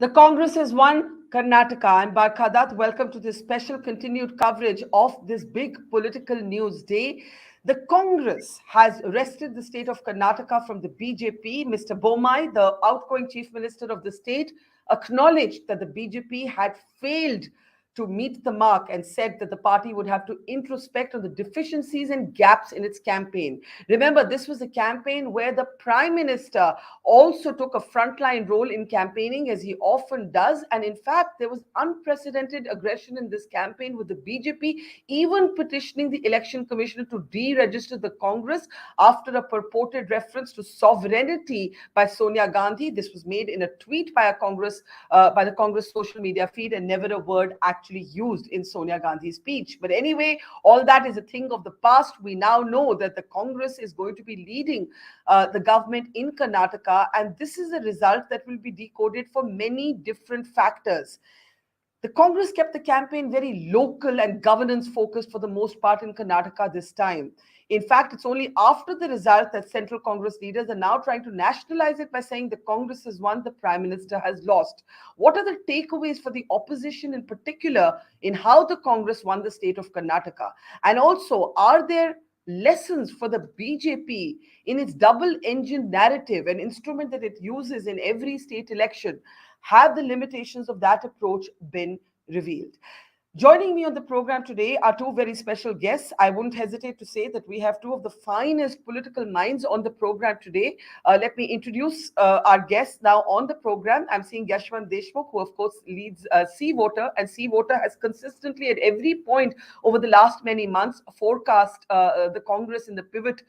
The Congress has won Karnataka. I'm Barkha Dutt. Welcome to this special continued coverage of this big political news day. The Congress has wrested the state of Karnataka from the BJP. Mr. Bommai, the outgoing chief minister of the state, acknowledged that the BJP had failed to meet the mark and said that the party would have to introspect on the deficiencies and gaps in its campaign. Remember, this was a campaign where the prime minister also took a frontline role in campaigning, as he often does. And in fact, there was unprecedented aggression in this campaign, with the BJP even petitioning the election commissioner to deregister the Congress after a purported reference to sovereignty by Sonia Gandhi. This was made in a tweet by the Congress social media feed, and never a word actually used in Sonia Gandhi's speech. But anyway, all that is a thing of the past. We now know that the Congress is going to be leading the government in Karnataka, and this is a result that will be decoded for many different factors. The Congress kept the campaign very local and governance focused for the most part in Karnataka this time. In fact, it's only after the result that central Congress leaders are now trying to nationalize it by saying the Congress has won, the Prime Minister has lost. What are the takeaways for the opposition in particular in how the Congress won the state of Karnataka? And also, are there lessons for the BJP in its double engine narrative, an instrument that it uses in every state election? Have the limitations of that approach been revealed? Joining me on the program today are two very special guests. I wouldn't hesitate to say that we have two of the finest political minds on the program today. Let me introduce our guests now on the program. I'm seeing Yashwant Deshmukh, who of course leads Sea Voter, and Sea Voter has consistently at every point over the last many months forecast the Congress in the pivot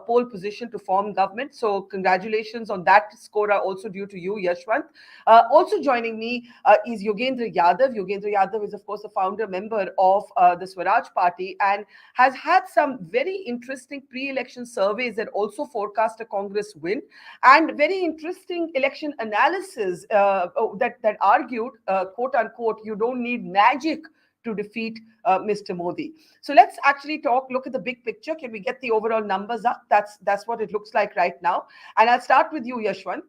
pole position to form government. So congratulations on that score are also due to you, Yashwant. Also joining me is Yogendra Yadav. Yogendra Yadav is of course a founder member of the Swaraj Party and has had some very interesting pre-election surveys that also forecast a Congress win, and very interesting election analysis that argued, quote unquote, you don't need magic to defeat Mr. Modi. So let's actually look at the big picture. Can we get the overall numbers up? That's what it looks like right now. And I'll start with you, Yashwant.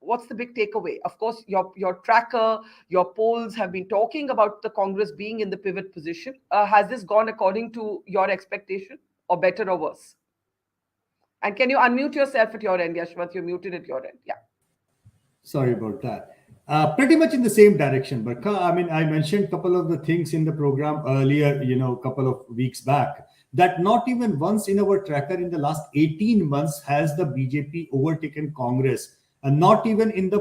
What's the big takeaway? Of course, your tracker, your polls have been talking about the Congress being in the pivot position. Has this gone according to your expectation, or better or worse? And can you unmute yourself at your end, Yashwant? You're muted at your end. Yeah. Sorry about that. Pretty much in the same direction, but I mean, I mentioned a couple of the things in the program earlier, a couple of weeks back, that not even once in our tracker in the last 18 months has the BJP overtaken Congress, and not even in the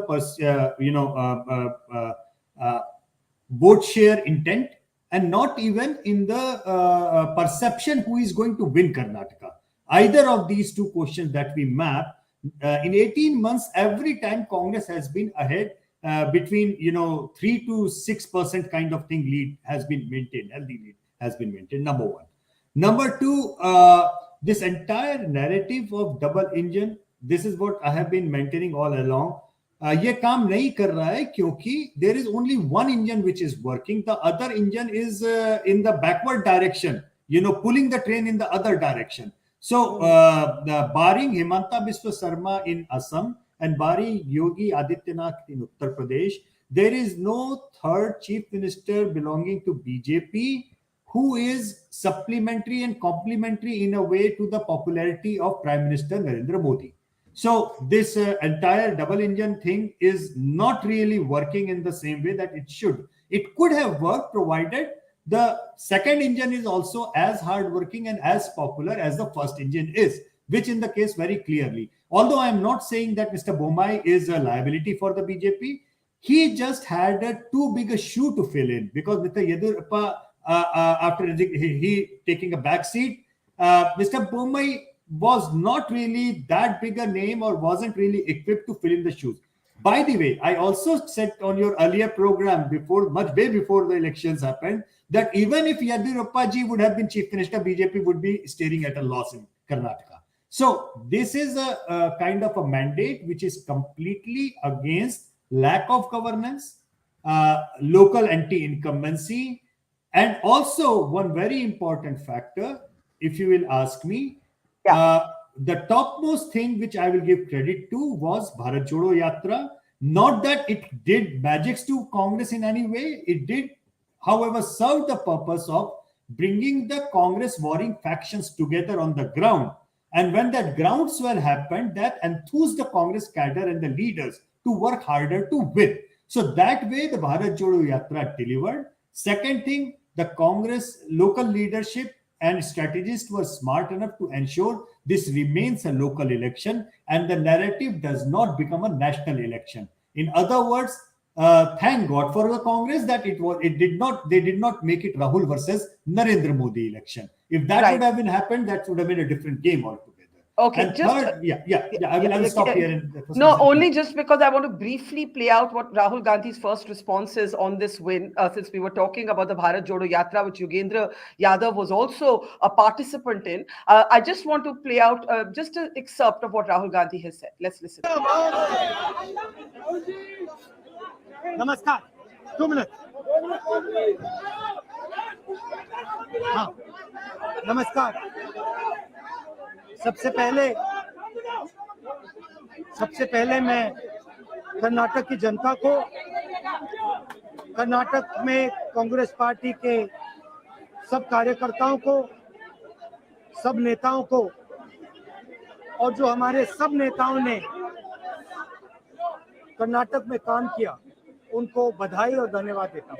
vote share intent, and not even in the perception who is going to win Karnataka. Either of these two questions that we map, in 18 months, every time Congress has been ahead between 3 to 6% kind of thing lead has been maintained, healthy lead has been maintained. Number one. Number two, this entire narrative of double engine, this is what I have been maintaining all along. ये काम नहीं कर रहा है क्योंकि there is only one engine which is working. The other engine is in the backward direction, pulling the train in the other direction. So, barring Himanta Biswa Sarma in Assam and barring Yogi Adityanath in Uttar Pradesh, there is no third chief minister belonging to BJP who is supplementary and complementary in a way to the popularity of Prime Minister Narendra Modi. So, this entire double engine thing is not really working in the same way that it should. It could have worked provided the second engine is also as hardworking and as popular as the first engine is, which in the case very clearly. Although I am not saying that Mr. Bommai is a liability for the BJP, he just had a too big a shoe to fill in, because Mr. Yediyurappa, after he taking a back seat, Mr. Bommai was not really that big a name or wasn't really equipped to fill in the shoes. By the way, I also said on your earlier program much way before the elections happened, that even if Yediyurappa ji would have been chief minister, BJP would be staring at a loss in Karnataka. So this is a kind of a mandate which is completely against lack of governance, local anti-incumbency, and also one very important factor, if you will ask me, the topmost thing which I will give credit to was Bharat Jodo Yatra. Not that it did magics to Congress in any way. It did, however, serve the purpose of bringing the Congress warring factions together on the ground. And when that groundswell happened, that enthused the Congress cadre and the leaders to work harder to win. So that way, the Bharat Jodo Yatra delivered. Second thing, the Congress local leadership and strategists were smart enough to ensure this remains a local election and the narrative does not become a national election. In other words, thank God for the Congress that they did not make it Rahul versus Narendra Modi election. If that would have been happened, that would have been a different game altogether. Okay, and third, I will stop here. No, only just because I want to briefly play out what Rahul Gandhi's first response is on this win, since we were talking about the Bharat Jodo Yatra, which Yogendra Yadav was also a participant in. I just want to play out just an excerpt of what Rahul Gandhi has said. Let's listen. नमस्कार 2 minute हाँ नमस्कार सबसे पहले मैं कर्नाटक की जनता को कर्नाटक में Congress party के सब कार्यकर्ताओं को सब नेताओं को और जो हमारे सब नेताओं ने कर्नाटक में काम किया उनको बधाई और धन्यवाद देता हूँ।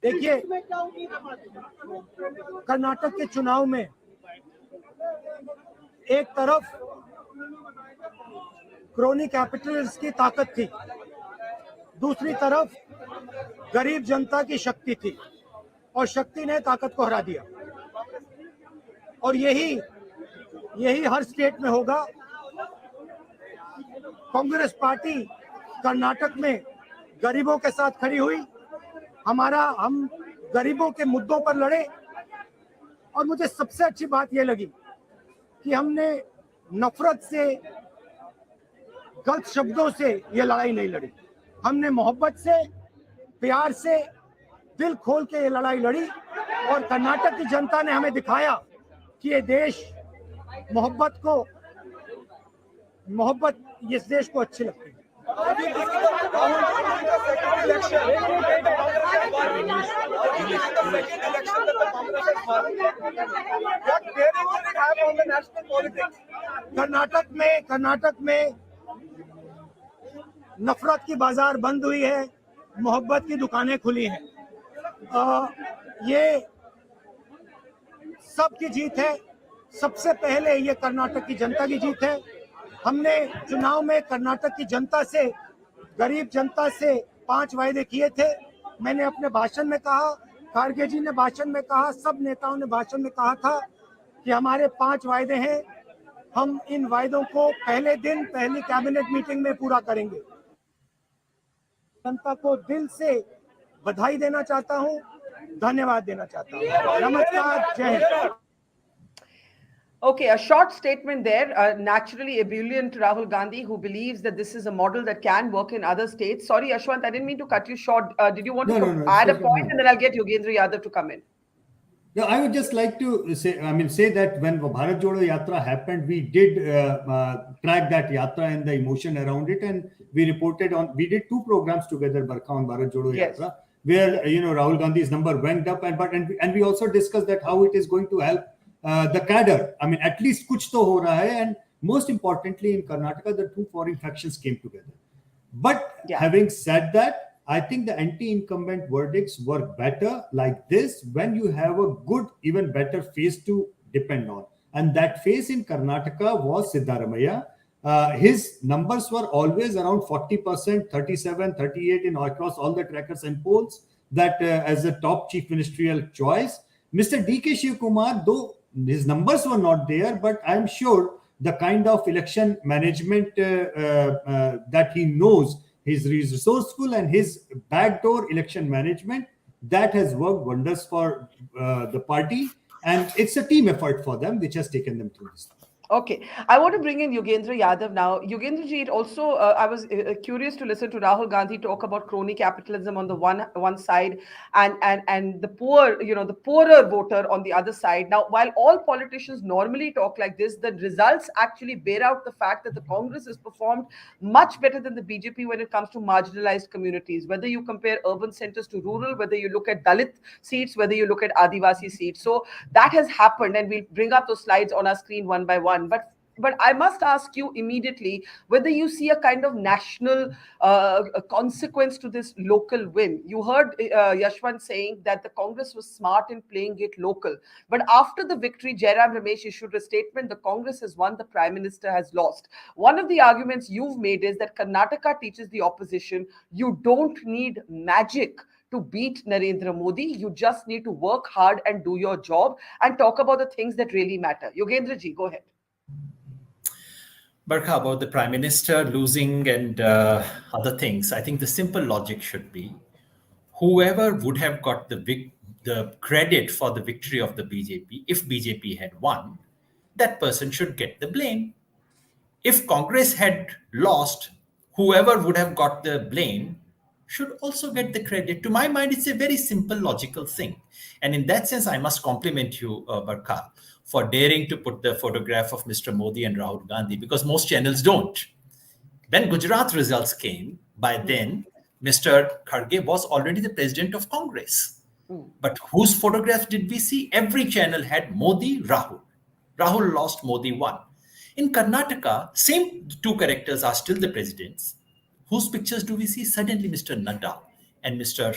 देखिए कर्नाटक के चुनाव में एक तरफ क्रोनी कैपिटलिस्ट की ताकत थी, दूसरी तरफ गरीब जनता की शक्ति थी और शक्ति ने ताकत को हरा दिया। और यही हर स्टेट में होगा। कांग्रेस पार्टी कर्नाटक में गरीबों के साथ खड़ी हुई, हम गरीबों के मुद्दों पर लड़े और मुझे सबसे अच्छी बात यह लगी कि हमने नफरत से, गलत शब्दों से ये लड़ाई नहीं लड़ी। हमने मोहब्बत से, प्यार से, दिल खोल के ये लड़ाई लड़ी और कर्नाटक की जनता ने हमें दिखाया कि ये देश मोहब्बत इस देश को अच्छी लगती है। कर्नाटक में नफरत की बाजार बंद हुई है, मोहब्बत की दुकानें खुली हैं। ये सबकी जीत है। सबसे पहले ये कर्नाटक की जनता की जीत है। हमने चुनाव में कर्नाटक की जनता से, गरीब जनता से 5 वायदे किए थे। मैंने अपने भाषण में कहा, खारगे जी ने भाषण में कहा, सब नेताओं ने भाषण में कहा था कि हमारे 5 वायदे हैं, हम इन वायदों को पहले दिन पहली कैबिनेट मीटिंग में पूरा करेंगे। जनता को दिल से बधाई देना चाहता हूं, धन्यवाद देना चाहता हूं। नमस्कार, जय Hind. Okay, a short statement there. Naturally ebullient Rahul Gandhi, who believes that this is a model that can work in other states. Sorry, Yashwant, I didn't mean to cut you short. Did you want to add a point, and then I'll get Yogendra Yadav to come in? No, I would just like to say that when Bharat Jodo Yatra happened, we did track that Yatra and the emotion around it, and we did 2 programs together, Barkha on Bharat Jodo Yatra, where Rahul Gandhi's number went up, and we also discussed that how it is going to help the cadre. At least kuch to ho raha hai, and most importantly in Karnataka, the 2 foreign factions came together. But having said that, I think the anti-incumbent verdicts work better like this when you have a good, even better face to depend on. And that face in Karnataka was Siddaramaiah. His numbers were always around 40%, 37, 38 across all the trackers and polls, that as a top chief ministerial choice. Mr. D.K. Shivkumar, though his numbers were not there, but I'm sure the kind of election management that he knows, his resourceful and his backdoor election management, that has worked wonders for the party, and it's a team effort for them which has taken them through this. Okay, I want to bring in Yogendra Yadav now. Yogendra ji, it also I was curious to listen to Rahul Gandhi talk about crony capitalism on the one side, and the poor, the poorer voter on the other side. Now, while all politicians normally talk like this, the results actually bear out the fact that the Congress has performed much better than the BJP when it comes to marginalized communities. Whether you compare urban centers to rural, whether you look at Dalit seats, whether you look at Adivasi seats, so that has happened, and we'll bring up those slides on our screen one by one. But I must ask you immediately whether you see a kind of national a consequence to this local win. You heard Yashwant saying that the Congress was smart in playing it local. But after the victory, Jairam Ramesh issued a statement: the Congress has won, the Prime Minister has lost. One of the arguments you've made is that Karnataka teaches the opposition you don't need magic to beat Narendra Modi. You just need to work hard and do your job and talk about the things that really matter. Yogendra ji, go ahead. Barkha, about the Prime Minister losing and other things, I think the simple logic should be whoever would have got the credit for the victory of the BJP, if BJP had won, that person should get the blame. If Congress had lost, whoever would have got the blame should also get the credit. To my mind, it's a very simple, logical thing. And in that sense, I must compliment you, Barkha, for daring to put the photograph of Mr. Modi and Rahul Gandhi, because most channels don't. When Gujarat results came, by then, Mr. Kharge was already the president of Congress. But whose photographs did we see? Every channel had Modi, Rahul. Rahul lost, Modi won. In Karnataka, same two characters are still the presidents. Whose pictures do we see? Suddenly Mr. Nadda and Mr.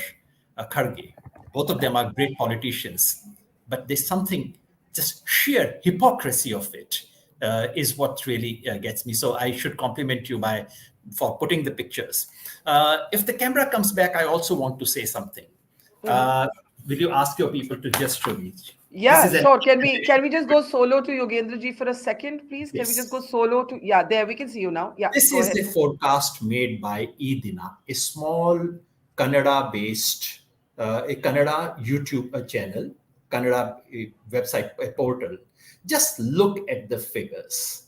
Kharge. Both of them are great politicians. But there's something, just sheer hypocrisy of it is what really gets me. So I should compliment you for putting the pictures. If the camera comes back, I also want to say something. Will you ask your people to just show me? Yeah, sure. Can we just go solo to Yogendra ji for a second, please? Yes. Can we just go solo to, yeah, there we can see you now. Yeah. This is a forecast made by Edina, a small Kannada-based, a Kannada YouTube channel, Kannada website, a portal. Just look at the figures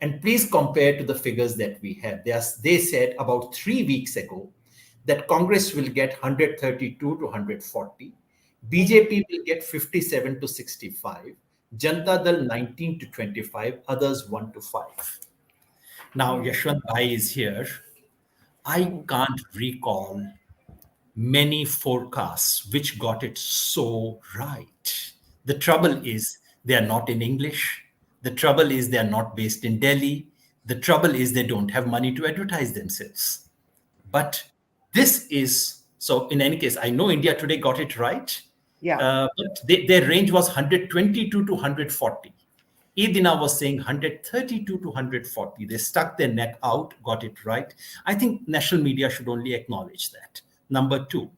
and please compare to the figures that we have. They said about 3 weeks ago that Congress will get 132 to 140. BJP will get 57 to 65, Janata Dal 19 to 25, others 1 to 5. Now, Yashwant Bhai is here. I can't recall many forecasts which got it so right. The trouble is they are not in English. The trouble is they are not based in Delhi. The trouble is they don't have money to advertise themselves. But this is, so in any case, I know India Today got it right. Yeah. But their range was 122 to 140. Edina was saying 132 to 140. They stuck their neck out, got it right. I think national media should only acknowledge that. Number two,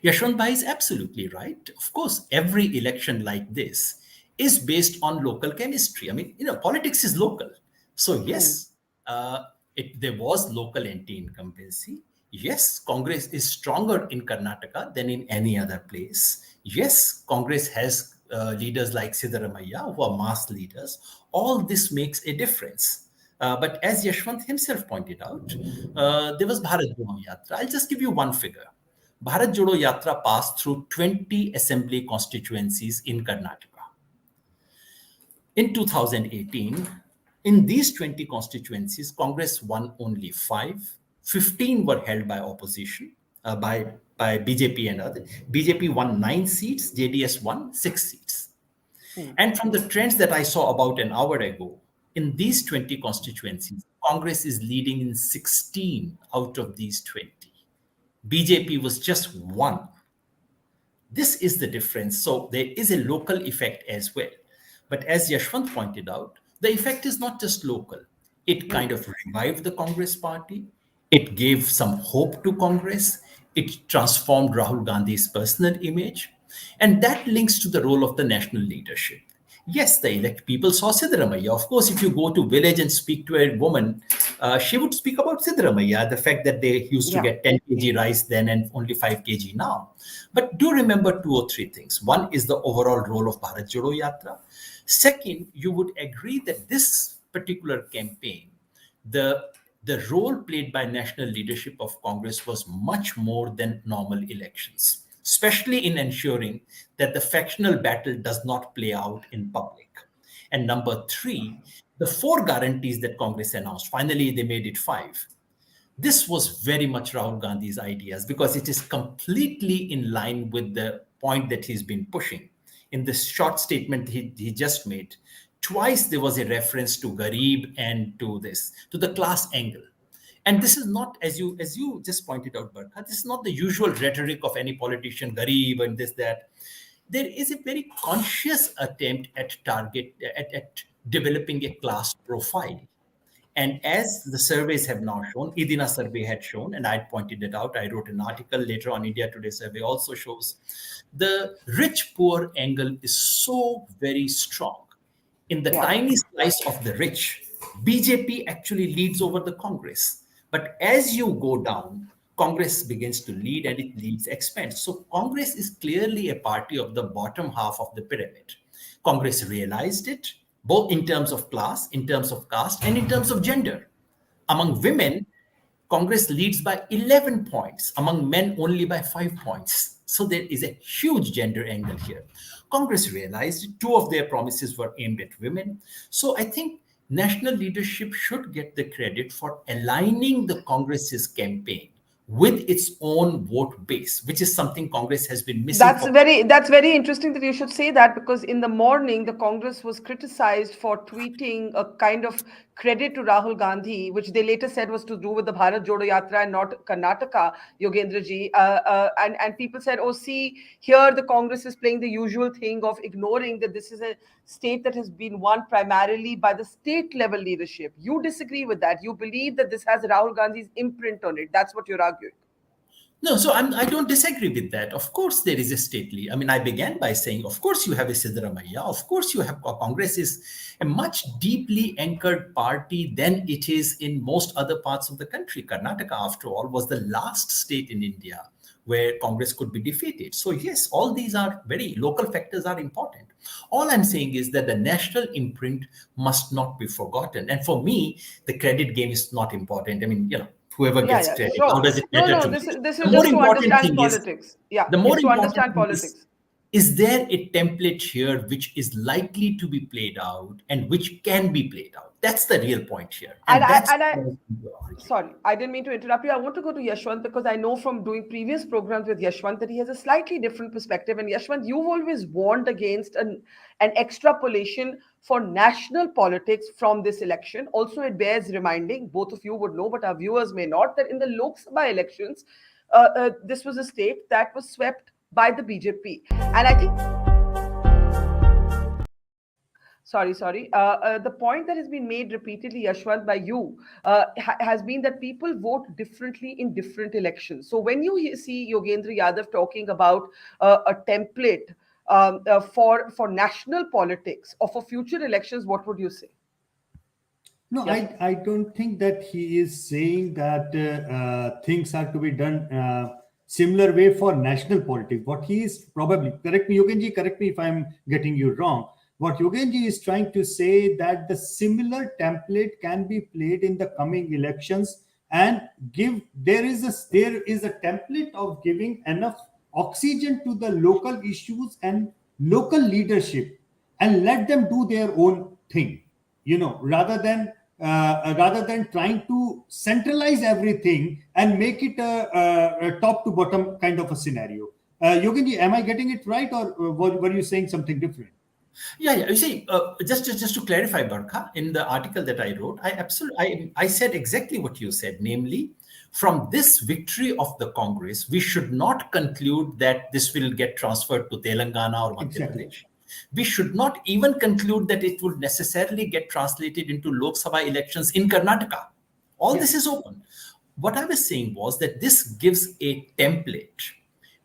Yashwant Bhai is absolutely right. Of course, every election like this is based on local chemistry. I mean, politics is local. So yes, there was local anti-incumbency. Yes, Congress is stronger in Karnataka than in any other place. Yes, Congress has leaders like Siddaramaiah who are mass leaders. All this makes a difference. But as Yashwant himself pointed out, there was Bharat Jodo Yatra. I'll just give you one figure. Bharat Jodo Yatra passed through 20 assembly constituencies in Karnataka. In 2018, in these 20 constituencies, Congress won only 5. 15 were held by opposition, by BJP and others. BJP won 9 seats, JDS won 6 seats. And from the trends that I saw about an hour ago, in these 20 constituencies, Congress is leading in 16 out of these 20. BJP was just 1. This is the difference. So there is a local effect as well. But as Yashwant pointed out, the effect is not just local. It kind of revived the Congress party. It gave some hope to Congress. It transformed Rahul Gandhi's personal image. And that links to the role of the national leadership. Yes, people saw Siddaramaiah. Of course, if you go to village and speak to a woman, she would speak about Siddaramaiah, the fact that they used to get 10 kg rice then and only 5 kg now. But do remember 2 or 3 things. One is the overall role of Bharat Jodo Yatra. Second, you would agree that this particular campaign, the role played by national leadership of Congress was much more than normal elections, especially in ensuring that the factional battle does not play out in public. And number 3, the 4 guarantees that Congress announced, finally they made it 5. This was very much Rahul Gandhi's ideas because it is completely in line with the point that he's been pushing. In this short statement he just made, twice there was a reference to Garib and to the class angle. And this is not, as you just pointed out, Barkha, this is not the usual rhetoric of any politician, Garib and this, that. There is a very conscious attempt at developing a class profile. And as the surveys have now shown, IDINA survey had shown, and I pointed it out, I wrote an article later on, India Today survey also shows, the rich-poor angle is so very strong. In the tiny slice of the rich, BJP actually leads over the Congress. But as you go down, Congress begins to lead and it leads expands. So Congress is clearly a party of the bottom half of the pyramid. Congress realized it, both in terms of class, in terms of caste, and in terms of gender. Among women, Congress leads by 11 points, among men only by 5 points. So there is a huge gender angle here. Congress realized 2 of their promises were aimed at women. So I think national leadership should get the credit for aligning the Congress's campaign with its own vote base, which is something Congress has been missing. That's very interesting that you should say that, because in the morning the Congress was criticized for tweeting a kind of credit to Rahul Gandhi, which they later said was to do with the Bharat Jodo Yatra and not Karnataka, Yogendra ji. And people said, oh, see, here the Congress is playing the usual thing of ignoring that this is a state that has been won primarily by the state level leadership. You disagree with that. You believe that this has Rahul Gandhi's imprint on it. That's what you're arguing. No, so I don't disagree with that. Of course, there is a stately. I mean, I began by saying, of course, you have a Siddaramaiah. Of course, you have Congress is a much deeply anchored party than it is in most other parts of the country. Karnataka, after all, was the last state in India where Congress could be defeated. So yes, all these are very local factors are important. All I'm saying is that the national imprint must not be forgotten. And for me, the credit game is not important. I mean, whoever gets credit, sure. how does it matter to me? This is just to understand politics. The more to understand politics. Is there a template here which is likely to be played out and which can be played out? That's the real point here. Sorry, I didn't mean to interrupt you. I want to go to Yashwant because I know from doing previous programs with Yashwant that he has a slightly different perspective. And Yashwant, you've always warned against an extrapolation for national politics from this election. Also, it bears reminding, both of you would know, but our viewers may not, that in the Lok Sabha elections, this was a state that was swept by the BJP. And I think... Sorry. The point that has been made repeatedly, Yashwant, by you has been that people vote differently in different elections. So when you see Yogendra Yadav talking about a template for national politics or for future elections, what would you say? No, yes. I don't think that he is saying that things are to be done similar way for national politics. What he is probably, correct me, Yogenji, correct me if I'm getting you wrong. What Yogenji is trying to say that the similar template can be played in the coming elections and there is a template of giving enough oxygen to the local issues and local leadership and let them do their own thing, rather than trying to centralize everything and make it a top to bottom kind of a scenario. Yogenji, am I getting it right, or were you saying something different? Yeah. You see, just to clarify, Barkha, in the article that I wrote, I said exactly what you said, namely, from this victory of the Congress, we should not conclude that this will get transferred to Telangana or Madhya Pradesh. We should not even conclude that it would necessarily get translated into Lok Sabha elections in Karnataka. All this is open. What I was saying was that this gives a template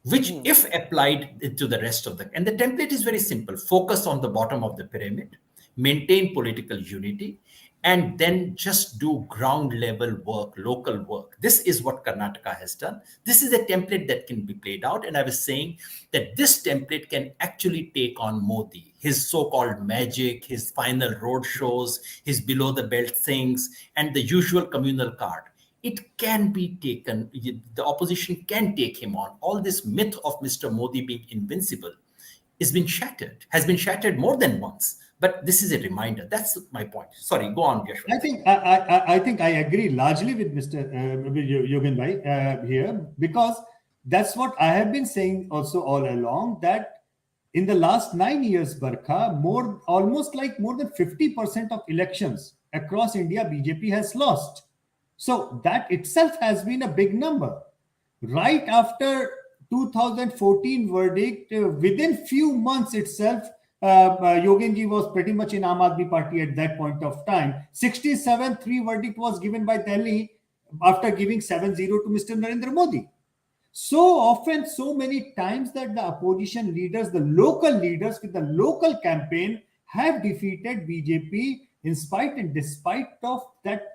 which if applied to the rest of and the template is very simple: focus on the bottom of the pyramid, maintain political unity, and then just do ground level work, local work. This is what Karnataka has done. This is a template that can be played out. And I was saying that this template can actually take on Modi, his so-called magic, his final road shows, his below the belt things, and the usual communal card. It can be taken. The opposition can take him on. All this myth of Mr. Modi being invincible has been shattered more than once. But this is a reminder. That's my point. Sorry, go on, Yashwant. I think I agree largely with Mr. Yogendra here, because that's what I have been saying also all along, that in the last 9 years, Barkha, almost like more than 50% of elections across India, BJP has lost. So that itself has been a big number. Right after 2014 verdict, within few months itself, Yogendra was pretty much in Aam Aadmi Party at that point of time. 67-3 verdict was given by Delhi after giving 7-0 to Mr. Narendra Modi. So often, so many times that the opposition leaders, the local leaders with the local campaign have defeated BJP in spite and despite of that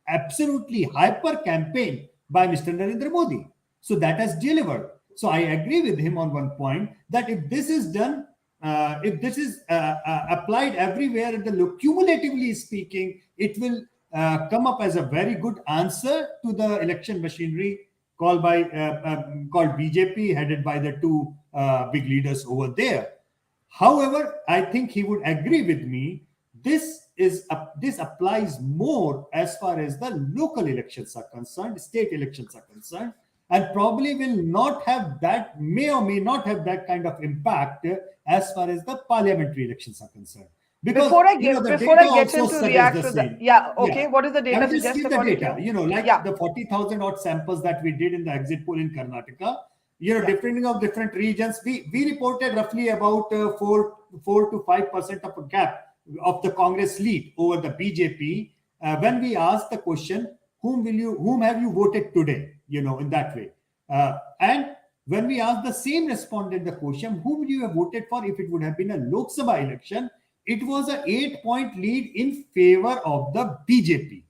absolutely hyper campaign by Mr. Narendra Modi. So that has delivered. So I agree with him on one point that if this is done, if this is applied everywhere, cumulatively speaking, it will come up as a very good answer to the election machinery called BJP, headed by the two big leaders over there. However, I think he would agree with me. This applies more as far as the local elections are concerned, state elections are concerned, and probably will not have that, may or may not have that kind of impact as far as the parliamentary elections are concerned. Because before I get into react to that, what is the data? Just give the data. The 40,000 odd samples that we did in the exit poll in Karnataka. Depending on different regions, we reported roughly about 4 to 5% of a gap of the Congress lead over the BJP. When we asked the question, whom have you voted today? In that way. And when we asked the same respondent the question, whom would you have voted for if it would have been a Lok Sabha election? It was an 8-point lead in favor of the BJP.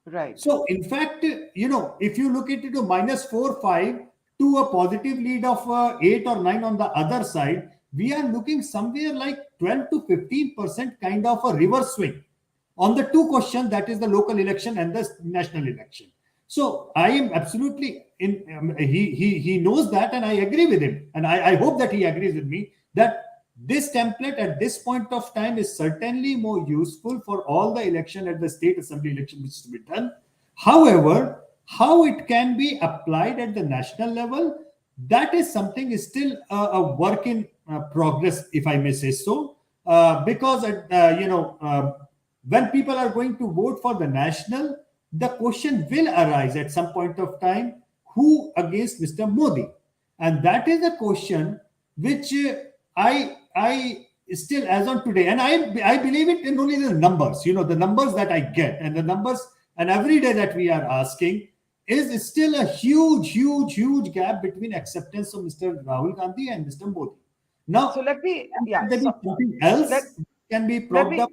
Right. So, in fact, if you look at it to -4-5 to a positive lead of 8 or 9 on the other side, we are looking somewhere like 12 to 15% kind of a reverse swing on the two questions, that is the local election and the national election. So I am absolutely he knows that, and I agree with him, and I hope that he agrees with me that this template at this point of time is certainly more useful for all the election at the state assembly election which is to be done. However, how it can be applied at the national level, that is something is still a work in progress, if I may say so, because when people are going to vote for the national, the question will arise at some point of time, who against Mr. Modi? And that is a question which I still, as on today, and I believe it in only the numbers, the numbers that I get, and the numbers, and every day that we are asking, is still a huge gap between acceptance of Mr. Rahul Gandhi and Mr. Modi. Now, so let me, something else can be propped up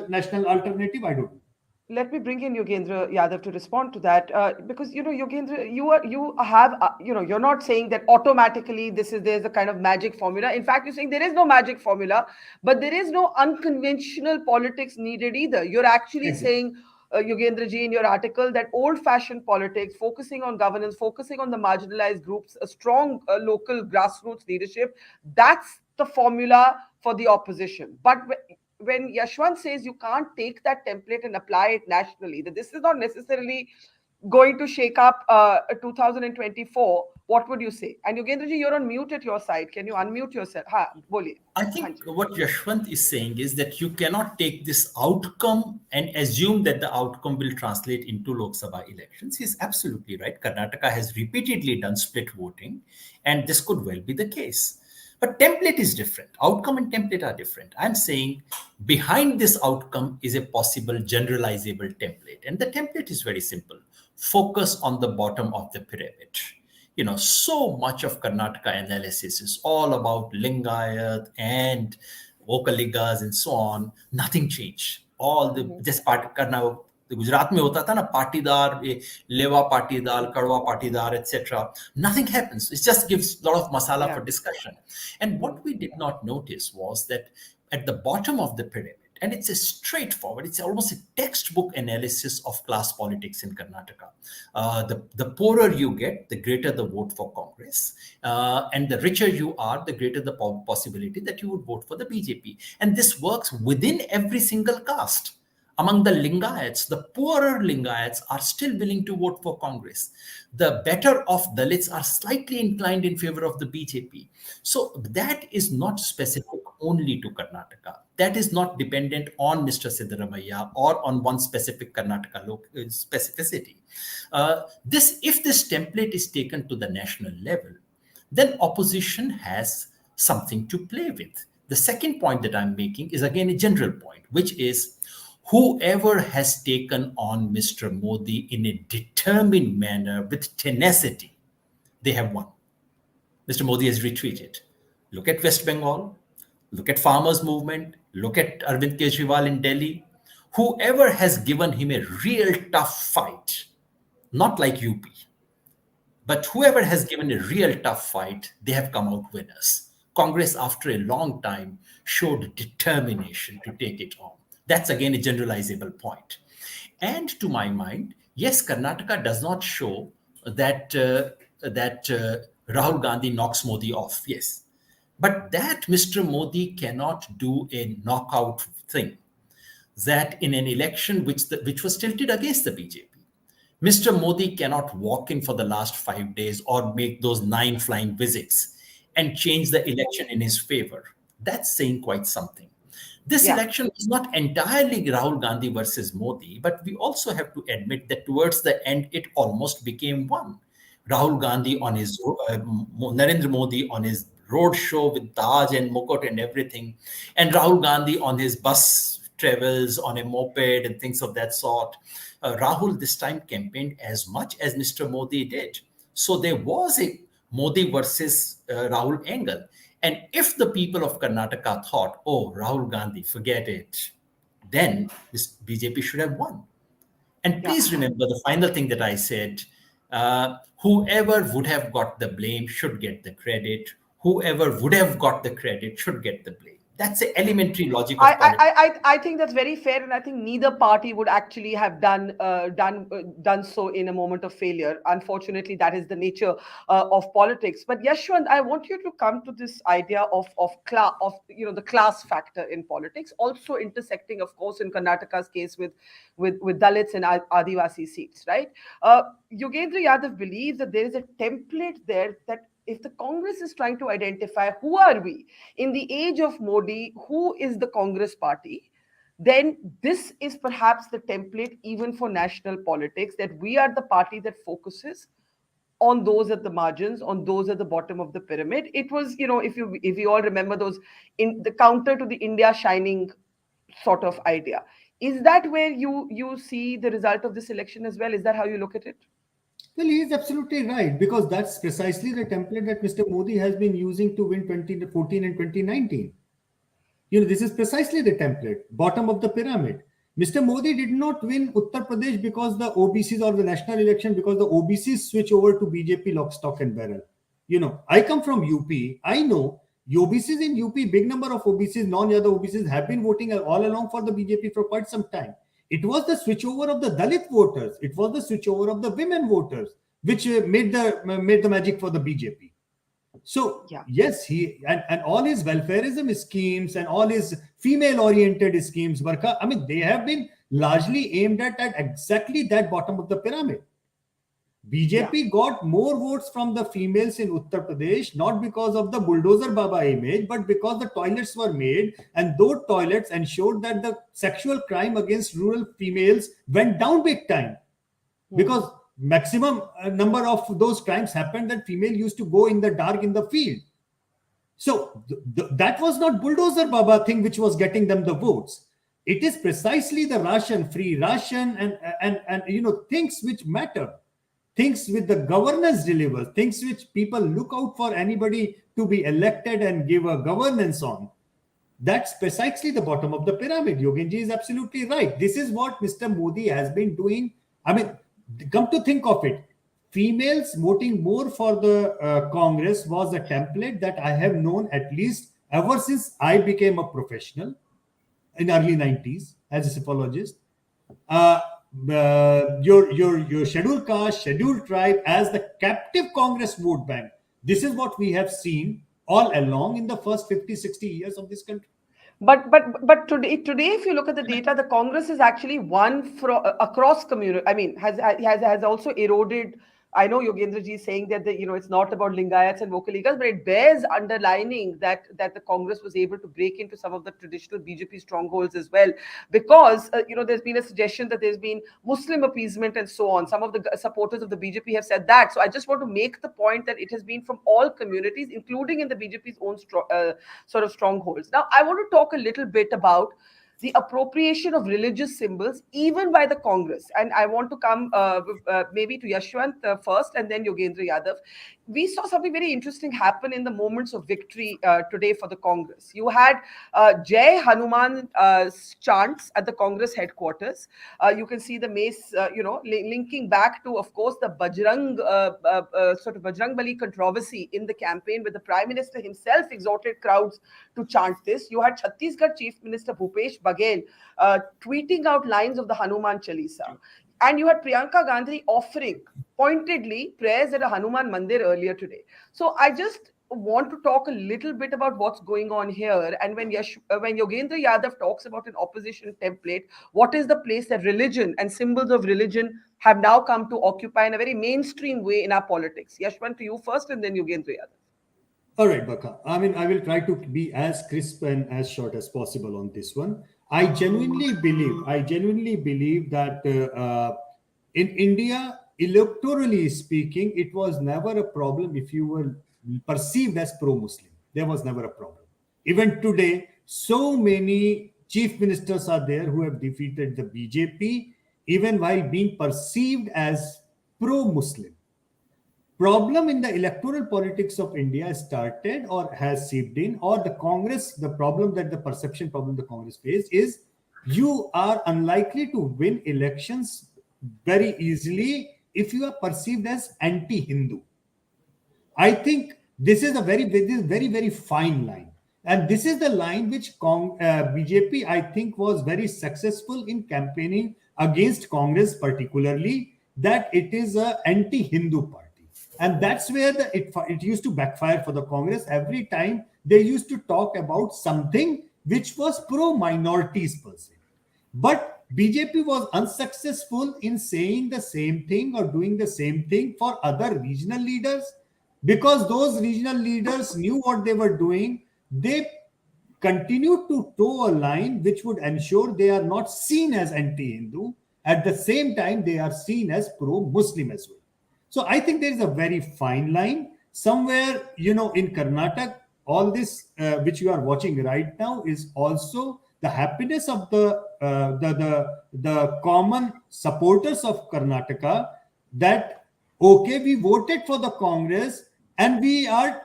national alternative. I don't know. Let me bring in Yogendra Yadav to respond to that, because Yogendra, you're not saying that automatically there's a kind of magic formula. In fact, you're saying there is no magic formula, but there is no unconventional politics needed either. You're actually saying, Yogendra ji, in your article, that old-fashioned politics, focusing on governance, focusing on the marginalized groups, a strong local grassroots leadership, that's the formula for the opposition. But when Yashwant says you can't take that template and apply it nationally, that this is not necessarily going to shake up 2024, what would you say? And Yogendra ji, you're on mute at your side. Can you unmute yourself? Boliye. I think what Yashwant is saying is that you cannot take this outcome and assume that the outcome will translate into Lok Sabha elections. He's absolutely right. Karnataka has repeatedly done split voting, and this could well be the case. But template is different. Outcome and template are different. I'm saying behind this outcome is a possible generalizable template. And the template is very simple. Focus on the bottom of the pyramid. so much of Karnataka analysis is all about Lingayat and Vokaligas and so on. Nothing changed. All the just part karna Gujarat में होता था ना पाटीदार लेवा पाटीदार कड़वा Patidar etc. Nothing happens. It just gives a lot of masala for discussion. And what we did not notice was that at the bottom of the pyramid, and it's a straightforward, it's almost a textbook analysis of class politics in Karnataka. The poorer you get, the greater the vote for Congress. And the richer you are, the greater the possibility that you would vote for the BJP. And this works within every single caste. Among the Lingayats, the poorer Lingayats are still willing to vote for Congress. The better off Dalits are slightly inclined in favor of the BJP. So that is not specific only to Karnataka. That is not dependent on Mr. Siddaramaiah or on one specific Karnataka specificity. If this template is taken to the national level, then opposition has something to play with. The second point that I'm making is again a general point, which is whoever has taken on Mr. Modi in a determined manner with tenacity, they have won. Mr. Modi has retreated. Look at West Bengal, look at farmers' movement, look at Arvind Kejriwal in Delhi. Whoever has given him a real tough fight, not like UP, but whoever has given a real tough fight, they have come out winners. Congress, after a long time, showed determination to take it on. That's again a generalizable point. And to my mind, yes, Karnataka does not show that Rahul Gandhi knocks Modi off. Yes. But that Mr. Modi cannot do a knockout thing, that in an election which was tilted against the BJP, Mr. Modi cannot walk in for the last 5 days or make those 9 flying visits and change the election in his favor. That's saying quite something. This election was not entirely Rahul Gandhi versus Modi, but we also have to admit that towards the end, it almost became one. Rahul Gandhi on his, Narendra Modi on his road show with Taj and Mukut and everything, and Rahul Gandhi on his bus travels on a moped and things of that sort. Rahul this time campaigned as much as Mr. Modi did. So there was a Modi versus Rahul angle. And if the people of Karnataka thought, oh, Rahul Gandhi, forget it, then this BJP should have won. And please remember the final thing that I said, whoever would have got the blame should get the credit. Whoever would have got the credit should get the blame. That's the elementary logic of politics. I think that's very fair, and I think neither party would actually have done so in a moment of failure. Unfortunately, that is the nature of politics. But Yashwant, I want you to come to this idea of the class factor in politics, also intersecting, of course, in Karnataka's case with Dalits and Adivasi seats, right? Yogendra Yadav believes that there is a template there that if the Congress is trying to identify who are we in the age of Modi, who is the Congress party, then this is perhaps the template even for national politics, that we are the party that focuses on those at the margins, on those at the bottom of the pyramid. It was, if you all remember those, in the counter to the India shining sort of idea. Is that where you see the result of this election as well? Is that how you look at it? Well, he is absolutely right, because that's precisely the template that Mr. Modi has been using to win 2014 and 2019. This is precisely the template, bottom of the pyramid. Mr. Modi did not win Uttar Pradesh because the OBCs, or the national election, because the OBCs switch over to BJP lock, stock and barrel. I come from UP. I know OBCs in UP, big number of OBCs, non-Yadav OBCs have been voting all along for the BJP for quite some time. It was the switchover of the Dalit voters. It was the switchover of the women voters, which made the magic for the BJP. So yes, he and all his welfareism schemes and all his female-oriented schemes, Barkha, I mean, they have been largely aimed at exactly that bottom of the pyramid. BJP got more votes from the females in Uttar Pradesh, not because of the bulldozer Baba image, but because the toilets were made, and those toilets ensured that the sexual crime against rural females went down big time. Because maximum number of those crimes happened that female used to go in the dark in the field. So that was not bulldozer Baba thing which was getting them the votes. It is precisely the ration, free ration, and things which matter. things with the governance delivers, things which people look out for anybody to be elected and give a governance on. That's precisely the bottom of the pyramid. Yogenji is absolutely right. This is what Mr. Modi has been doing. I mean, come to think of it, females voting more for the Congress was a template that I have known at least ever since I became a professional in early 90s as a psephologist. Uh, your scheduled caste, scheduled tribe as the captive Congress vote bank. This is what we have seen all along in the first 50, 60 years of this country. But today, if you look at the data, the Congress is actually won across community. I mean, has also eroded. I know Yogendra ji is saying that it's not about Lingayats and Vokaligas, but it bears underlining that the Congress was able to break into some of the traditional BJP strongholds as well, because there's been a suggestion that there's been Muslim appeasement and so on. Some of the supporters of the BJP have said that. So I just want to make the point that it has been from all communities, including in the BJP's own sort of strongholds. Now, I want to talk a little bit about the appropriation of religious symbols, even by the Congress. And I want to come maybe to Yashwant first and then Yogendra Yadav. We saw something very interesting happen in the moments of victory today for the Congress. You had Jai Hanuman chants at the Congress headquarters. You can see the mace, linking back to, of course, the sort of Bajrang Bali controversy in the campaign, where the Prime Minister himself exhorted crowds to chant this. You had Chhattisgarh Chief Minister Bhupesh Baghel tweeting out lines of the Hanuman Chalisa. And you had Priyanka Gandhi offering pointedly prayers at a Hanuman Mandir earlier today. So I just want to talk a little bit about what's going on here. And when Yogendra Yadav talks about an opposition template, what is the place that religion and symbols of religion have now come to occupy in a very mainstream way in our politics? Yashwant, to you first, and then Yogendra Yadav. All right, Barkha. I mean, I will try to be as crisp and as short as possible on this one. I genuinely believe that in India, electorally speaking, it was never a problem if you were perceived as pro-Muslim. There was never a problem. Even today, so many chief ministers are there who have defeated the BJP, even while being perceived as pro-Muslim. Problem in the electoral politics of India started or has seeped in, or the Congress, the perception problem the Congress faced is you are unlikely to win elections very easily if you are perceived as anti-Hindu. I think this is a very, very fine line. And this is the line which BJP, I think, was very successful in campaigning against Congress, particularly that it is an anti-Hindu party. And that's where it used to backfire for the Congress. Every time they used to talk about something which was pro-minorities per se. But BJP was unsuccessful in saying the same thing or doing the same thing for other regional leaders, because those regional leaders knew what they were doing. They continued to toe a line which would ensure they are not seen as anti-Hindu. At the same time, they are seen as pro-Muslim as well. So I think there is a very fine line somewhere, in Karnataka. All this which you are watching right now is also the happiness of the common supporters of Karnataka, that okay, we voted for the Congress and we are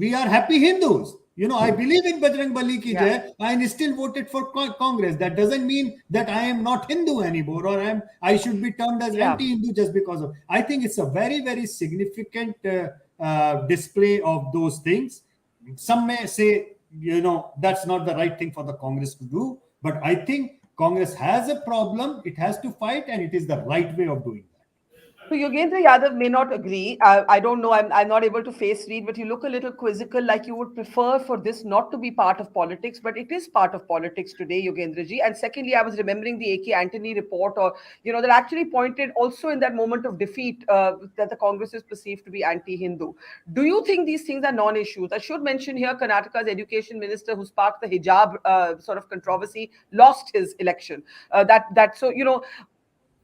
happy Hindus. I believe in Bajrang Bali ki jai. I still voted for Congress. That doesn't mean that I am not Hindu anymore, or I should be termed as anti-Hindu just because of. I think it's a very, very significant display of those things. Some may say, that's not the right thing for the Congress to do. But I think Congress has a problem. It has to fight, and it is the right way of doing that. So Yogendra Yadav may not agree. I don't know. I'm not able to face read, but you look a little quizzical, like you would prefer for this not to be part of politics, but it is part of politics today, Yogendra ji. And secondly, I was remembering the A.K. Antony report, that actually pointed also in that moment of defeat that the Congress is perceived to be anti-Hindu. Do you think these things are non-issues? I should mention here Karnataka's education minister, who sparked the hijab sort of controversy, lost his election.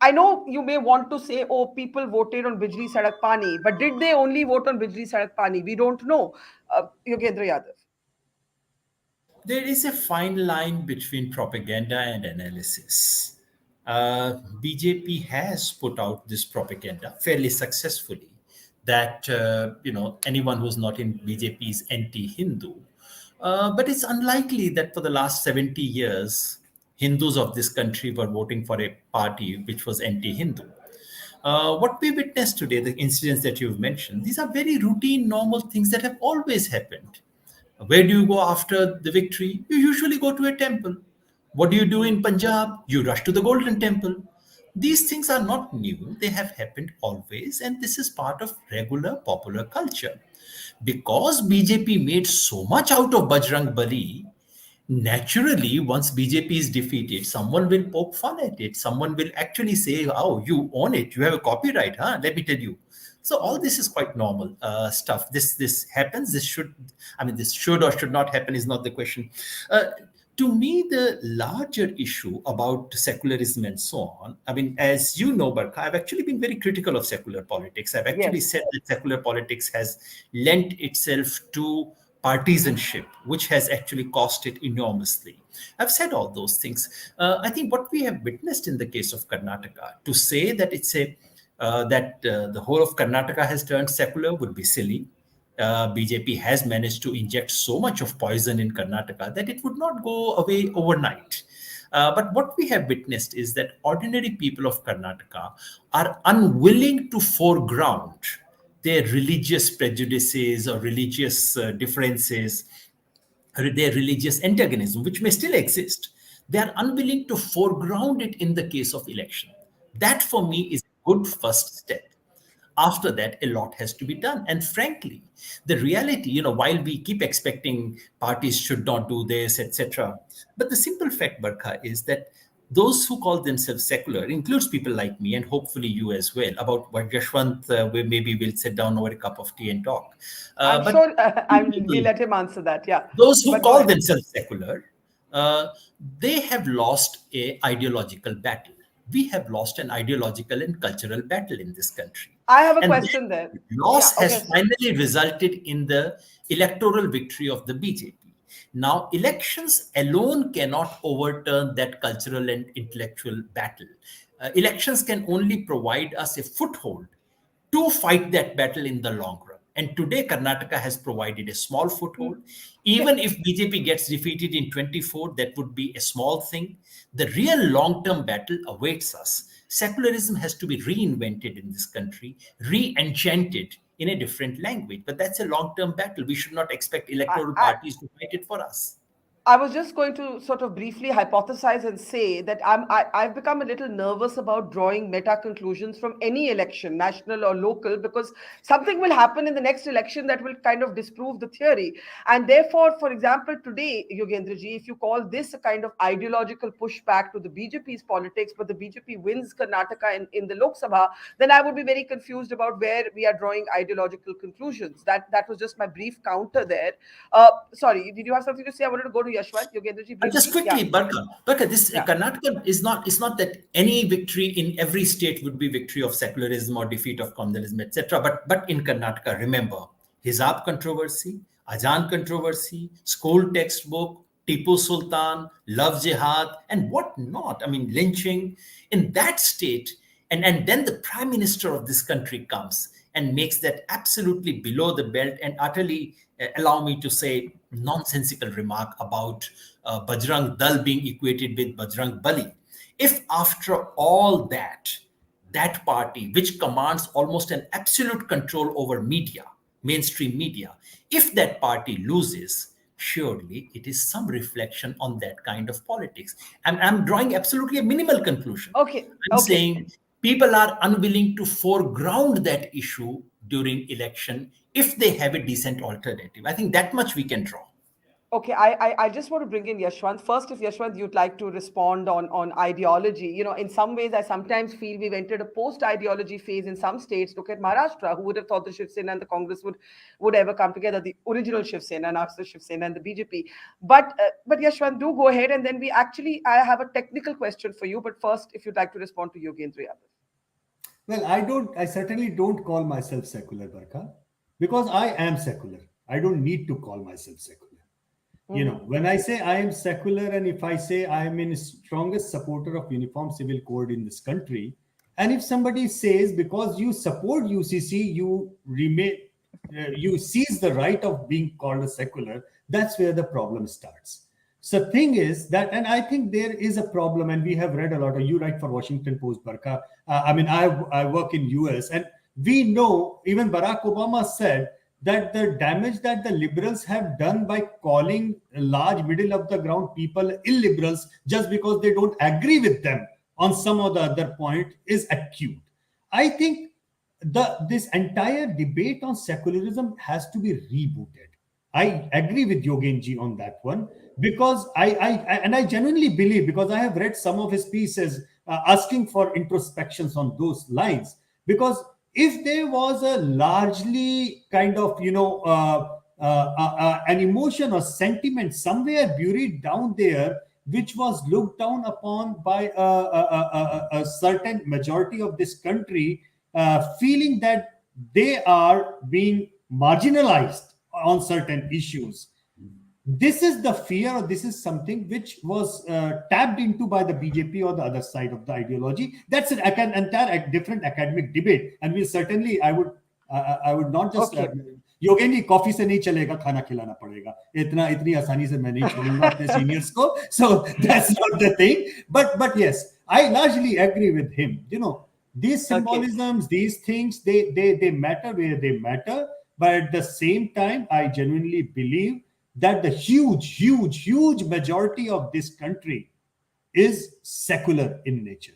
I know you may want to say, oh, people voted on Bijli Sadak Pani, but did they only vote on Bijli Sadak Pani? We don't know. Yogendra Yadav. There is a fine line between propaganda and analysis. BJP has put out this propaganda fairly successfully that anyone who's not in BJP is anti-Hindu. But it's unlikely that for the last 70 years, Hindus of this country were voting for a party which was anti-Hindu. What we witnessed today, the incidents that you've mentioned, these are very routine, normal things that have always happened. Where do you go after the victory? You usually go to a temple. What do you do in Punjab? You rush to the Golden Temple. These things are not new, they have happened always, and this is part of regular popular culture. Because BJP made so much out of Bajrang Bali, naturally, once BJP is defeated, someone will poke fun at it. Someone will actually say, "Oh, you own it. You have a copyright, huh? Let me tell you." So all this is quite normal stuff. This happens. This should or should not happen is not the question. To me, the larger issue about secularism and so on, as you know, Barkha, I've actually been very critical of secular politics. I've actually Yes. said that secular politics has lent itself to partisanship, which has actually cost it enormously. I've said all those things. I think what we have witnessed in the case of Karnataka, to say that the whole of Karnataka has turned secular would be silly. BJP has managed to inject so much of poison in Karnataka that it would not go away overnight. But what we have witnessed is that ordinary people of Karnataka are unwilling to foreground their religious prejudices or religious differences, their religious antagonism, which may still exist. They are unwilling to foreground it in the case of election. That, for me, is a good first step. After that, a lot has to be done. And frankly, the reality, while we keep expecting parties should not do this, etc., but the simple fact, Barkha, is that those who call themselves secular includes people like me and hopefully you as well. About what Yashwant, maybe we'll sit down over a cup of tea and talk. I'm But sure we people, let him answer that. Yeah. those who But go call ahead. themselves secular, uh, they have lost a ideological battle. We have lost an ideological and cultural battle in this country. I have a And question that there. Yeah. loss Okay. has finally resulted in the electoral victory of the BJP. Now, elections alone cannot overturn that cultural and intellectual battle. Elections can only provide us a foothold to fight that battle in the long run. And today, Karnataka has provided a small foothold. Even if BJP gets defeated in 24, that would be a small thing. The real long term battle awaits us. Secularism has to be reinvented in this country, re enchanted in a different language. But that's a long term battle. We should not expect I, electoral I, parties to fight it for us. I was just going to sort of briefly hypothesize and say that I've become a little nervous about drawing meta conclusions from any election, national or local, because something will happen in the next election that will kind of disprove the theory. And therefore, for example, today, Yogendra ji, if you call this a kind of ideological pushback to the BJP's politics, but the BJP wins Karnataka in the Lok Sabha, then I would be very confused about where we are drawing ideological conclusions. That was just my brief counter there. Sorry, did you have something to say? I wanted to go to Yashwant, Yogendraji, Just briefly. Yeah, quickly, Barkha, this yeah. Karnataka is not. It's not that any victory in every state would be victory of secularism or defeat of communalism, etc. But in Karnataka, remember hijab controversy, Ajaan controversy, school textbook, Tipu Sultan, love jihad, and what not. Lynching in that state, and then the prime minister of this country comes and makes that absolutely below the belt and utterly, allow me to say, nonsensical remark about Bajrang Dal being equated with Bajrang Bali. If after all that party, which commands almost an absolute control over media, mainstream media, if that party loses, surely it is some reflection on that kind of politics. I'm drawing absolutely a minimal conclusion. Okay, I'm okay. saying people are unwilling to foreground that issue during election if they have a decent alternative. I think that much we can draw. Okay, I just want to bring in Yashwant. First, if Yashwant, you'd like to respond on ideology. In some ways, I sometimes feel we've entered a post-ideology phase in some states. Look at Maharashtra. Who would have thought the Shiv Sena and the Congress would ever come together? The original Shiv Sena, not the Shiv Sena and the BJP. But Yashwant, do go ahead, and then I have a technical question for you. But first, if you'd like to respond to Yogendra Yadav. Well, I certainly don't call myself secular, Barkha, because I am secular. I don't need to call myself secular. You know, when I say I am secular, and if I say I am in strongest supporter of uniform civil code in this country, and if somebody says because you support UCC, you remain, you seize the right of being called a secular, that's where the problem starts. So thing is that, and I think there is a problem, and we have read a lot. You write for Washington Post, Barkha. I mean, I work in US, and we know even Barack Obama said that the damage that the liberals have done by calling large middle of the ground people illiberals just because they don't agree with them on some or the other point is acute. I think this entire debate on secularism has to be rebooted. I agree with Yogenji on that one, because I genuinely believe, because I have read some of his pieces asking for introspections on those lines, because if there was a largely kind of, an emotion or sentiment somewhere buried down there, which was looked down upon by a certain majority of this country, feeling that they are being marginalized on certain issues. This is the fear, or this is something which was tapped into by the BJP or the other side of the ideology. That's an entire different academic debate, and we certainly, I would not just. Okay. Yogendra coffee से नहीं चलेगा, खाना खिलाना पड़ेगा, इतनी आसानी से मैं नहीं छोड़ूंगा अपने सीनियर्स को. So that's not the thing, but yes, I largely agree with him. You know, these symbolisms, these things, they matter where they matter, but at the same time, I genuinely believe that the huge majority of this country is secular in nature.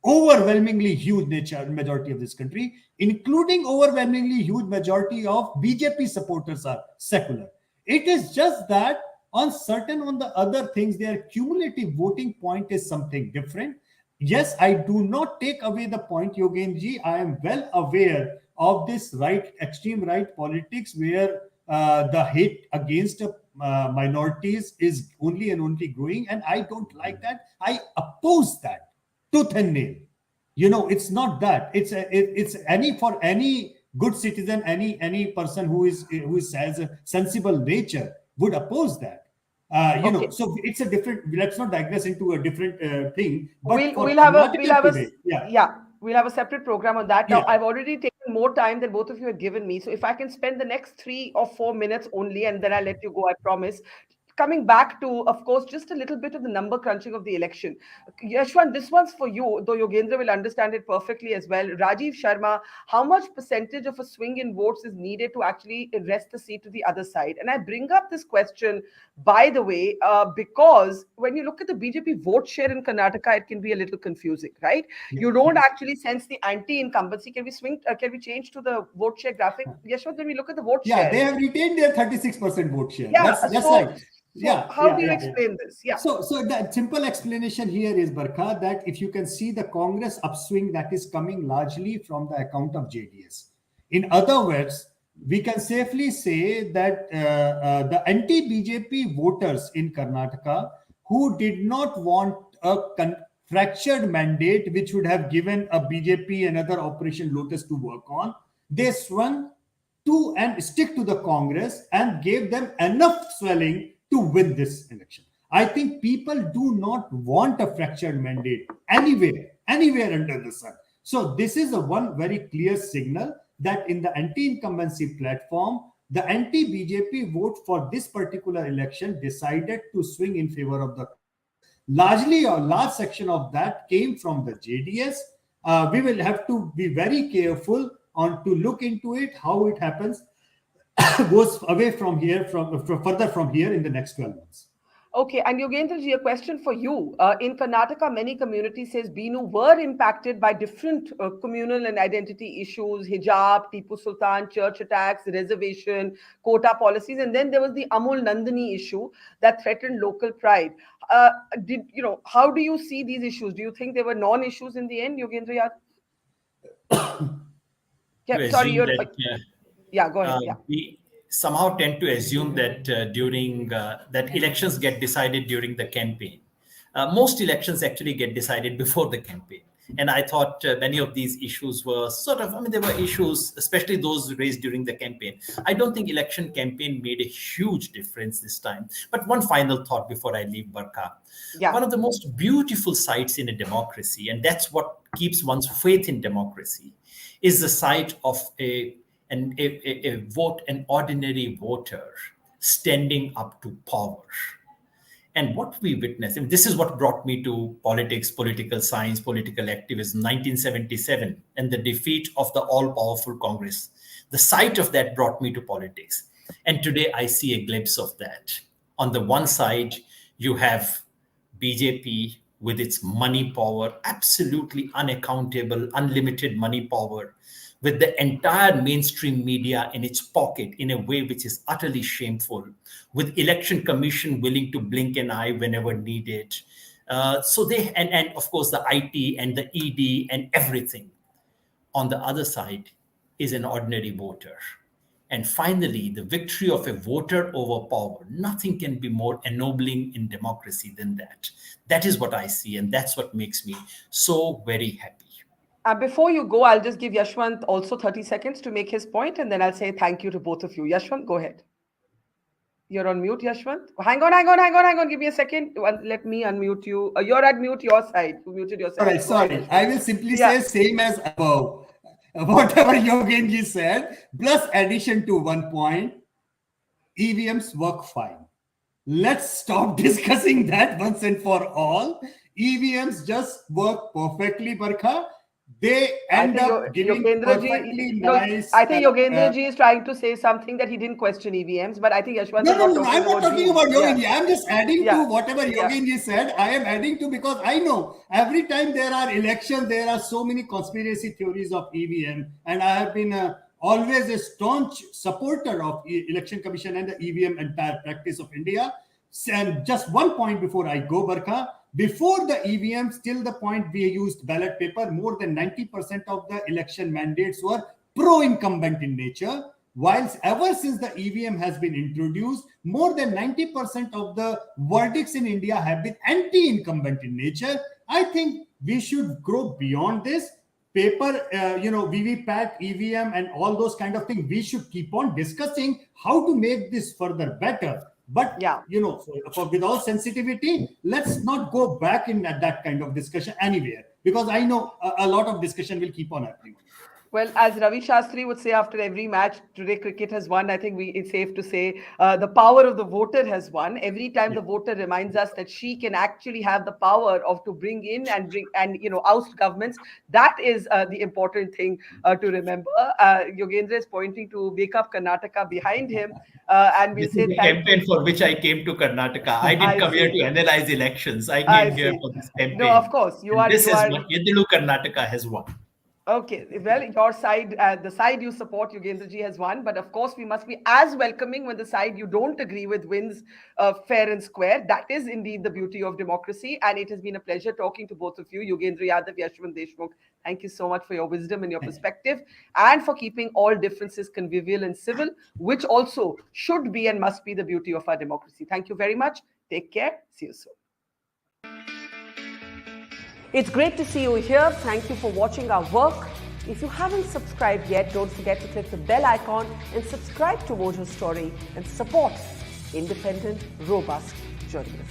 Overwhelmingly huge majority of this country, including overwhelmingly huge majority of BJP supporters, are secular. It is just that on the other things, their cumulative voting point is something different. Yes, I do not take away the point, Yogenji. I am well aware of this extreme right politics where the hate against minorities is only and only growing, and I don't like that. I oppose that tooth and nail. You know, it's not that. It's for any good citizen, any person who has a sensible nature would oppose that. You know, so it's a different. Let's not digress into a different thing. But we'll have a separate program on that. Now, I've already taken more time than both of you have given me. So if I can spend the next 3 or 4 minutes only, and then I'll let you go, I promise. Coming back to, of course, just a little bit of the number crunching of the election. Yashwant, this one's for you, though Yogendra will understand it perfectly as well. Rajiv Sharma, how much percentage of a swing in votes is needed to actually wrest the seat to the other side? And I bring up this question, by the way, because when you look at the BJP vote share in Karnataka, it can be a little confusing, right? You don't actually sense the anti-incumbency. Can we change to the vote share graphic? Yashwant, when we look at the vote share. Yeah, they have retained their 36% vote share. Yeah, that's right. How do you explain this? Yeah. So the simple explanation here is, Barkha, that if you can see the Congress upswing that is coming largely from the account of JDS. In other words, we can safely say that the anti-BJP voters in Karnataka who did not want a fractured mandate, which would have given a BJP another Operation Lotus to work on, they swung to and stick to the Congress and gave them enough swelling to win this election. I think people do not want a fractured mandate anywhere under the sun. So this is one very clear signal that in the anti-incumbency platform, the anti-BJP vote for this particular election decided to swing in favor of the Congress. Largely, a large section of that came from the JDS. We will have to be very careful to look into it, how it happens. Goes away from here, further from here in the next 12 months. Okay, and Yogendra ji, a question for you. In Karnataka, many communities, says Binu, were impacted by different communal and identity issues, hijab, Tipu Sultan, church attacks, reservation, quota policies, and then there was the Amul Nandini issue that threatened local pride. How do you see these issues? Do you think they were non-issues in the end, Yogendra Yadav? Yeah, go ahead. We somehow tend to assume that during that elections get decided during the campaign. Most elections actually get decided before the campaign. And I thought many of these issues were there were issues, especially those raised during the campaign. I don't think election campaign made a huge difference this time. But one final thought before I leave, Barkha. Yeah. One of the most beautiful sights in a democracy, and that's what keeps one's faith in democracy, is the sight of an ordinary voter standing up to power. And what we witnessed, this is what brought me to politics, political science, political activism, 1977, and the defeat of the all-powerful Congress. The sight of that brought me to politics. And today I see a glimpse of that. On the one side, you have BJP with its money power, absolutely unaccountable, unlimited money power, with the entire mainstream media in its pocket in a way which is utterly shameful, with election commission willing to blink an eye whenever needed. And of course the IT and the ED and everything. On the other side is an ordinary voter. And finally, the victory of a voter over power. Nothing can be more ennobling in democracy than that. That is what I see, and that's what makes me so very happy. Before you go, I'll just give Yashwant also 30 seconds to make his point, and then I'll say thank you to both of you. Yashwant, go ahead. You're on mute, Yashwant. Hang on. Give me a second. Let me unmute you. You're at mute your side. You muted yourself. Sorry. I will simply say same as above. Whatever Yogendra said, plus addition to one point, EVMs work fine. Let's stop discussing that once and for all. EVMs just work perfectly, Barkha. They end up giving perfectly nice. I think Yogendra ji is trying to say something that he didn't question EVMs, but I think Yashwant is No, I'm not talking about Yogendra. Yeah. I'm just adding to whatever Yogendra said. I am adding to, because I know every time there are elections, there are so many conspiracy theories of EVM, and I have been always a staunch supporter of Election Commission and the EVM entire practice of India. And just one point before I go, Barkha. Before the EVMs, till the point we used ballot paper, more than 90% of the election mandates were pro-incumbent in nature. Whilst ever since the EVM has been introduced, more than 90% of the verdicts in India have been anti-incumbent in nature. I think we should grow beyond this. Paper, VVPAT, EVM, and all those kind of things. We should keep on discussing how to make this further better. But, with all sensitivity, let's not go back in that kind of discussion anywhere, because I know a lot of discussion will keep on happening. Well, as Ravi Shastri would say after every match, today cricket has won. I think it's safe to say the power of the voter has won. Every time the voter reminds us that she can actually have the power to bring in and oust governments. That is the important thing to remember. Yogendra is pointing to Wake Up Karnataka behind him. And we'll say the campaign for which I came to Karnataka. I didn't come here to analyze elections. I came here for this campaign. No, of course. Yedilu Karnataka has won. Okay, well, your side, the side you support, Yogendra ji, has won. But of course, we must be as welcoming when the side you don't agree with wins fair and square. That is indeed the beauty of democracy. And it has been a pleasure talking to both of you, Yogendra Yadav, Yashwant Deshmukh. Thank you so much for your wisdom and your perspective, and for keeping all differences convivial and civil, which also should be and must be the beauty of our democracy. Thank you very much. Take care. See you soon. It's great to see you here. Thank you for watching our work. If you haven't subscribed yet, don't forget to click the bell icon and subscribe to Mojo Story and support independent, robust journalism.